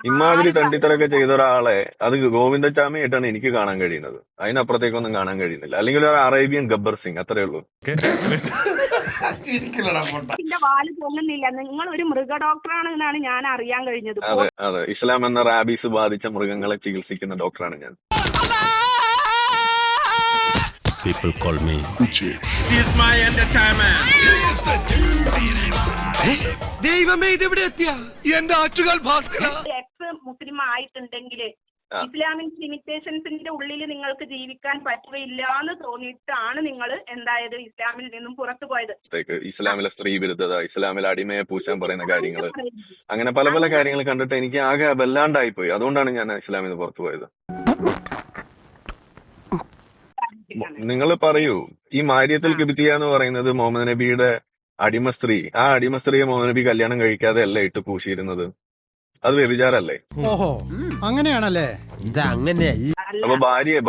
ഇമാതിരി തണ്ടിത്തരൊക്കെ ചെയ്ത ഒരാളെ അത് ഗോവിന്ദച്ചാമിയായിട്ടാണ് എനിക്ക് കാണാൻ കഴിയുന്നത്. അതിനപ്പുറത്തേക്കൊന്നും കാണാൻ കഴിയുന്നില്ല. അല്ലെങ്കിൽ ഒരു അറേബ്യൻ ഗബ്ബർ സിംഗ്, അത്രേ ഉള്ളൂ. വാല് പൊങ്ങുന്നില്ല. നിങ്ങൾ ഒരു മൃഗ ഡോക്ടറാണ് എന്നാണ് ഞാൻ അറിയാൻ കഴിഞ്ഞത്. അതെ അതെ, ഇസ്ലാം എന്ന റാബീസ് ബാധിച്ച മൃഗങ്ങളെ ചികിത്സിക്കുന്ന ഡോക്ടറാണ് ഞാൻ. People call me Uche. This is my entertainment. ദൈവമേ ഇതെവിടെ എത്തിയ എന്റെ ആറ്റുകാൽ ഭാസ്കര. എക്സ് മുസ്ലിം ആയിട്ടുണ്ടെങ്കിൽ ഇസ്ലാമിക് ലിമിറ്റേഷൻസിന്റെ ഉള്ളിൽ നിങ്ങൾക്ക് ജീവിക്കാൻ പറ്റുകയില്ല എന്ന് തോന്നിയിട്ടാണ് നിങ്ങൾ എന്തായത് ഇസ്ലാമിൽ നിന്നും പുറത്തു പോയത്. ഇസ്ലാമിലെ സ്ത്രീ വിരുദ്ധത, ഇസ്ലാമിലെ അടിമയെ പൂശാൻ പറയുന്ന കാര്യങ്ങൾ, അങ്ങനെ പല പല കാര്യങ്ങൾ കണ്ടിട്ട് എനിക്ക് ആകെ വല്ലാണ്ടായി പോയി. അതുകൊണ്ടാണ് ഞാൻ ഇസ്ലാമിൽ നിന്ന് പുറത്തു പോയത്. നിങ്ങൾ പറയൂ, ഈ മാരിയത്തുൽ കിബ്തിയ എന്ന് പറയുന്നത് മുഹമ്മദ് നബിയുടെ അടിമ സ്ത്രീ, ആ അടിമ സ്ത്രീയെ മുഹമ്മദ് നബി കല്യാണം കഴിക്കാതെ അല്ല ഇട്ട് പൂശിയിരുന്നത്. അത് വ്യഭിചാരല്ലേ? ഓഹോ, അങ്ങനെയാണല്ലേ? അപ്പൊ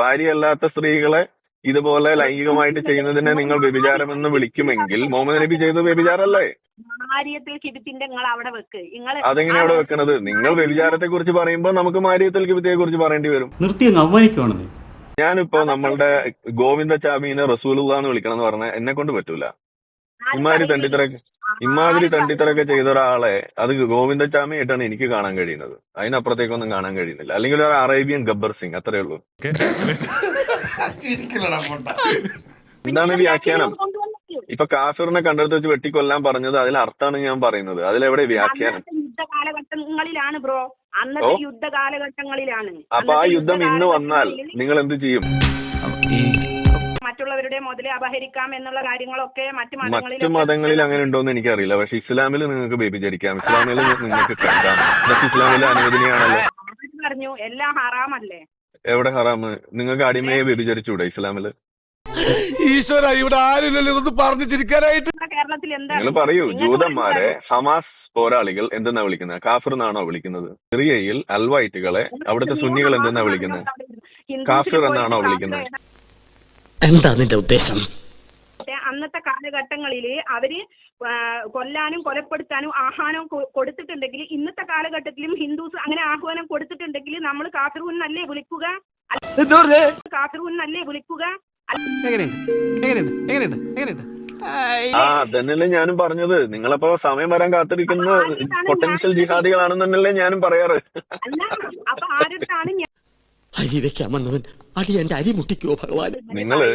ഭാര്യയല്ലാത്ത സ്ത്രീകളെ ഇതുപോലെ ലൈംഗികമായിട്ട് ചെയ്യുന്നതിനെ നിങ്ങൾ വ്യഭിചാരമെന്ന് വിളിക്കുമെങ്കിൽ മുഹമ്മദ് നബി ചെയ്തത് വ്യഭിചാരല്ലേ? അതെങ്ങനെ അവിടെ വെക്കണത്? നിങ്ങൾ വ്യഭിചാരത്തെ കുറിച്ച് പറയുമ്പോൾ നമുക്ക് മാരിയത്തുൽ കിബ്തിയെ കുറിച്ച് പറയേണ്ടി വരും. ഞാനിപ്പോ നമ്മളുടെ ഗോവിന്ദച്ചാമിനെ റസൂലുള്ളാഹ് എന്ന് വിളിക്കണം എന്ന് പറഞ്ഞാൽ എന്നെ കൊണ്ട് പറ്റൂല. ഇമാതിരി തണ്ടിത്തരൊക്കെ ചെയ്ത ഒരാളെ അത് ഗോവിന്ദച്ചാമിയായിട്ടാണ് എനിക്ക് കാണാൻ കഴിയുന്നത്. അതിനപ്പുറത്തേക്കൊന്നും കാണാൻ കഴിയുന്നില്ല. അല്ലെങ്കിൽ ഒരു അറേബ്യൻ ഗബ്ബർ സിംഗ്, അത്രേ ഉള്ളൂ. എന്താണ് വ്യാഖ്യാനം? ഇപ്പൊ കാഫിറിനെ കണ്ടെടുത്ത് വെച്ച് വെട്ടിക്കൊല്ലാൻ പറഞ്ഞത് അതിൽ അർത്ഥാണ് ഞാൻ പറയുന്നത്. അതിലെവിടെ വ്യാഖ്യാനം? യുദ്ധകാലഘട്ടങ്ങളിലാണ് ബ്രോ, അന്നത്തെ യുദ്ധകാലഘട്ടങ്ങളിലാണ്. അപ്പൊ ആ യുദ്ധം ഇന്ന് വന്നാൽ നിങ്ങൾ എന്ത് ചെയ്യും? മറ്റുള്ളവരുടെ മുതലേ അപഹരിക്കാം എന്നുള്ള കാര്യങ്ങളൊക്കെ മറ്റു മതങ്ങളിൽ അങ്ങനെ ഉണ്ടോന്ന് എനിക്കറിയില്ല. പക്ഷെ ഇസ്ലാമിൽ നിങ്ങൾക്ക് വ്യഭിചരിക്കാം, ഇസ്ലാമിൽ നിങ്ങൾക്ക് കണ്ടാം. ഇതൊക്കെ ഇസ്ലാമിൽ അനുവദനീയാണല്ലോ. പറഞ്ഞു എല്ലാം ഹറാമല്ലേ? എവിടെ ഹറാമ്? നിങ്ങൾക്ക് അടിമയെ വ്യഭിചരിച്ചൂടെ ഇസ്ലാമില്? ഈശ്വര, ഇവിടെ ആരില്ലല്ലോ ഇതൊന്ന് പറഞ്ഞു ചിരിക്കാനായിട്ട്. കേരളത്തിൽ എന്താ നിങ്ങൾ പറയൂ, ജൂതന്മാരെ ഹമാസ് പോരാളികൾ എന്തെന്നാ വിളിക്കുന്നത്? കാഫിർ എന്നാണോ വിളിക്കുന്നത്? സിറിയയിൽ അൽവൈറ്റുകളെ അവിടുത്തെ സുന്നികൾ എന്തെന്നാ വിളിക്കുന്നത്? കാഫിർ എന്നാണോ വിളിക്കുന്നത്? എന്താ നിന്റെ ഉദ്ദേശം? അന്നത്തെ കാലഘട്ടങ്ങളില് അവര് കൊല്ലാനും കൊലപ്പെടുത്താനും ആഹ്വാനം കൊടുത്തിട്ടുണ്ടെങ്കിൽ ഇന്നത്തെ കാലഘട്ടത്തിലും ഹിന്ദുസ് അങ്ങനെ ആഹ്വാനം കൊടുത്തിട്ടുണ്ടെങ്കിൽ നമ്മൾ കാഫിറുന്നല്ലേ വിളിക്കുക? കാഫിറുന്നല്ലേ വിളിക്കുക? അതന്നല്ലേ ഞാനും പറഞ്ഞത്. നിങ്ങളപ്പോ സമയം വരാൻ കാത്തിരിക്കുന്ന പൊട്ടൻഷ്യൽ ജിഹാദികളാണെന്നല്ലേ ഞാനും പറയാറ്. അപ്പൊ ആരുടെ അരി വെക്കാമെന്നവൻ അടി എന്റെ അരി മുട്ടിക്കോ ഭഗവാൻ. നിങ്ങള്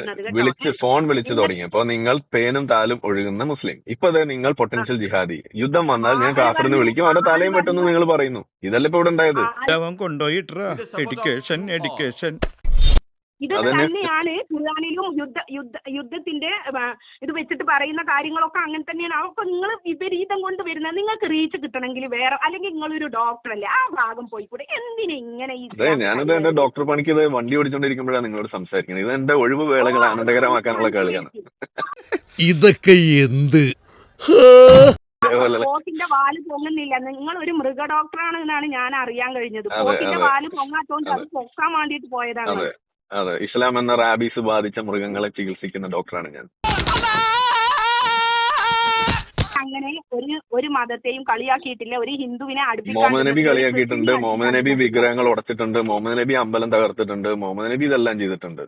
ഫോൺ വിളിച്ചു തുടങ്ങിയപ്പോ നിങ്ങൾ പേനും താലും ഒഴുകുന്ന മുസ്ലിം. ഇപ്പൊ നിങ്ങൾ പൊട്ടൻഷ്യൽ ജിഹാദി. യുദ്ധം വന്നാൽ ഞാൻ കാഫിറിന് വിളിക്കും, അവിടെ തലയും വെട്ടെന്ന് നിങ്ങൾ പറയുന്നു. ഇതല്ലേ ഇപ്പൊ ഇവിടെ ഉണ്ടായത്? ഇത് തന്നെയാണ് ഖുർആനിലും യുദ്ധത്തിന്റെ ഇത് വെച്ചിട്ട് പറയുന്ന കാര്യങ്ങളൊക്കെ അങ്ങനെ തന്നെയാണ്. അതൊക്കെ നിങ്ങൾ വിപരീതം കൊണ്ട് വരുന്നത്. നിങ്ങൾക്ക് റീച്ച് കിട്ടണമെങ്കിൽ വേറെ, അല്ലെങ്കിൽ നിങ്ങളൊരു ഡോക്ടറല്ലേ, ആ ഭാഗം പോയിക്കൂടെ? എന്തിനാ ഇങ്ങനെ? ഞാനത് എന്റെ ഡോക്ടർ പണിക്ക് ഇത് വണ്ടി ഓടിച്ചോണ്ടിരിക്കുമ്പോഴാണ് നിങ്ങളോട് സംസാരിക്കുന്നത്. ഇത് എന്റെ ഒഴിവ് വേളകൾ ആനന്ദകരമാക്കാനുള്ള കളിയാണ്. ഇതൊക്കെ എന്ത് പോത്തിന്റെ വാല് പൊങ്ങുന്നില്ല. നിങ്ങൾ ഒരു മൃഗ ഡോക്ടറാണ് എന്നാണ് ഞാൻ അറിയാൻ കഴിഞ്ഞത്. പോത്തിന്റെ വാല് പൊങ്ങാത്തോണ്ട് അത് പൊക്കാൻ വേണ്ടിട്ട് പോയതാണ്. അതെ, ഇസ്ലാം എന്ന റാബീസ് ബാധിച്ച മൃഗങ്ങളെ ചികിത്സിക്കുന്ന ഡോക്ടറാണ് ഞാൻ. അങ്ങനെ ഒരു മതത്തെയും കളിയാക്കിയിട്ടില്ല. ഒരു ഹിന്ദുവിനെ മുഹമ്മദ് നബി കളിയാക്കിയിട്ടുണ്ട്. മുഹമ്മദ് നബി വിഗ്രഹങ്ങൾ ഉടച്ചിട്ടുണ്ട്. മുഹമ്മദ് നബി അമ്പലം തകർത്തിട്ടുണ്ട്. മുഹമ്മദ് നബി ഇതെല്ലാം ചെയ്തിട്ടുണ്ട്.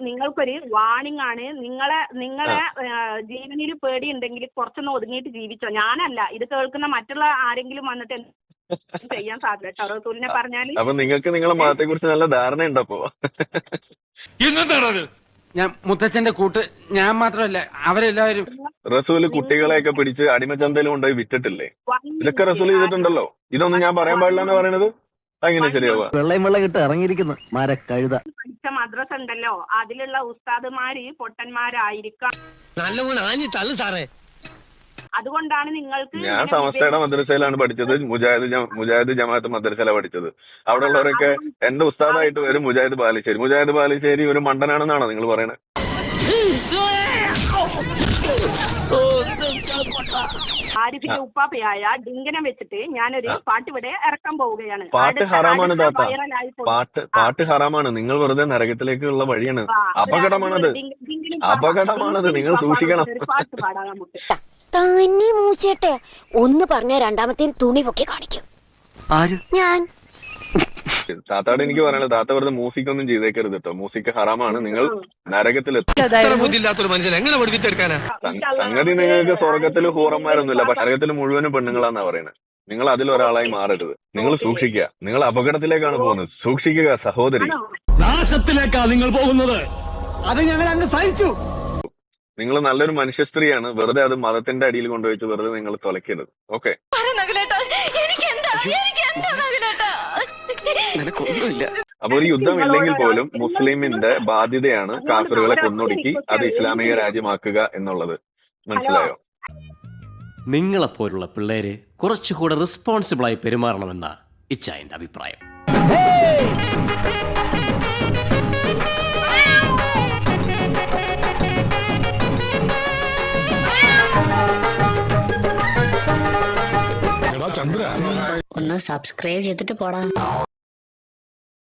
നിങ്ങൾക്കൊരു വാണിംഗ് ആണ്. നിങ്ങളെ ജീവനിൽ പേടിയുണ്ടെങ്കിൽ കുറച്ചൊന്ന് ഒതുങ്ങിയിട്ട് ജീവിച്ചോ. ഞാനല്ല, ഇത് കേൾക്കുന്ന മറ്റുള്ള ആരെങ്കിലും വന്നിട്ട് ചെയ്യാൻ സാധ്യത റസൂലിനെ പറഞ്ഞാല്. അപ്പൊ നിങ്ങൾക്ക് നിങ്ങളെ മതത്തെ കുറിച്ച് നല്ല ധാരണ ഉണ്ടപ്പോ? ഞാൻ മുത്തച്ഛന്റെ കൂട്ട് ഞാൻ മാത്രമല്ല അവരെല്ലാവരും. റസൂല് കുട്ടികളെയൊക്കെ പിടിച്ച് അടിമച്ചന്തയിൽ കൊണ്ടുപോയി വിറ്റിട്ടില്ലേ? ഇതൊക്കെ റസൂൽ ചെയ്തിട്ടുണ്ടല്ലോ. ഇതൊന്നും ഞാൻ പറയാൻ പാടില്ല എന്ന് പറയുന്നത് അങ്ങനെ ശരിയാവുക? വെള്ളം കിട്ട് ഇറങ്ങിയിരിക്കുന്നു മരക്കഴുത. പഠിച്ച മദ്രസ ഉണ്ടല്ലോ, അതിലുള്ള ഉസ്താദുമാര് പൊട്ടന്മാരായിരിക്കാം. അതുകൊണ്ടാണ് നിങ്ങൾക്ക്. ഞാൻ സമസ്തയുടെ മദ്രസയിലാണ് പഠിച്ചത്. മുജാഹിദ് ജമാഅത്ത് മദ്രസയിലാണ് പഠിച്ചത്. അവിടെ ഉള്ളവരൊക്കെ എന്റെ ഉസ്താദായിട്ട് വരും മുജാഹിദ് ബാലുശ്ശേരി. മുജാഹിദ് ബാലുശ്ശേരി ഒരു മണ്ടനാണെന്നാണോ നിങ്ങൾ പറയണത്? ആരിഫിന്റെ ഉപ്പാപ്പയായ ഡിങ്കനെ വെച്ചിട്ട് ഞാനൊരു പാട്ട് ഇവിടെ ഇറക്കാൻ പോവുകയാണ്. പാട്ട് ഹറാമാണ് താത്ത, പാട്ട് ഹറാമാണ്. നിങ്ങൾ വെറുതെ നരകത്തിലേക്കുള്ള വഴിയാണ്. അപകടമാണത്, അപകടമാണത്. നിങ്ങൾ സൂക്ഷിക്കണം. പാട്ട് പാടാൻ തന്നെ മൂച്ചേട്ടെ ഒന്ന് പറഞ്ഞ രണ്ടാമത്തെ തുണി പൊക്കി കാണിക്കും. ആര്? ഞാൻ. താത്താട് എനിക്ക് പറയാനുള്ളത്, താത്ത വെറുതെ മ്യൂസിക് ഒന്നും ചെയ്തേക്കരുത് കേട്ടോ. മ്യൂസിക് ഹറാമാണ്. നിങ്ങൾ നരകത്തിലെത്തും. ബുദ്ധിയില്ലാത്തൊരു മനുഷ്യൻ എങ്ങനെ പഠിപ്പിച്ചെടുക്കാനാ? സംഗതി നിങ്ങൾക്ക് സ്വർഗത്തിൽ ഹൂറന്മാരൊന്നുമില്ല, പക്ഷെ നരകത്തിൽ മുഴുവനും പെണ്ണുങ്ങളാന്നാ പറയുന്നത്. നിങ്ങൾ അതിലൊരാളായി മാറരുത്. നിങ്ങൾ സൂക്ഷിക്കുക. നിങ്ങൾ അപകടത്തിലേക്കാണ് പോകുന്നത്. സൂക്ഷിക്കുക സഹോദരി. നാശത്തിലേക്കാ നിങ്ങൾ പോകുന്നത്. അത് ഞങ്ങൾ അങ്ങ് സഹിച്ചു. നിങ്ങൾ നല്ലൊരു മനുഷ്യ സ്ത്രീയാണ്. വെറുതെ അത് മതത്തിന്റെ അടിയിൽ കൊണ്ടുവച്ച് വെറുതെ നിങ്ങൾ തുലയ്ക്കരുത്. ഓക്കെ? അപ്പൊ ഒരു യുദ്ധം ഇല്ലെങ്കിൽ പോലും മുസ്ലിമിന്റെ ബാധ്യതയാണ് കാഫിറുകളെ കൊന്നൊടുക്കി അത് ഇസ്ലാമിക രാജ്യമാക്കുക എന്നുള്ളത്. മനസ്സിലായോ? നിങ്ങളെപ്പോലുള്ള പിള്ളേര് കുറച്ചുകൂടെ റെസ്പോൺസിബിളായി പെരുമാറണമെന്ന ഇച്ഛായന്റെ അഭിപ്രായം. ഒന്ന് സബ്സ്ക്രൈബ് ചെയ്തിട്ട് പോടാ.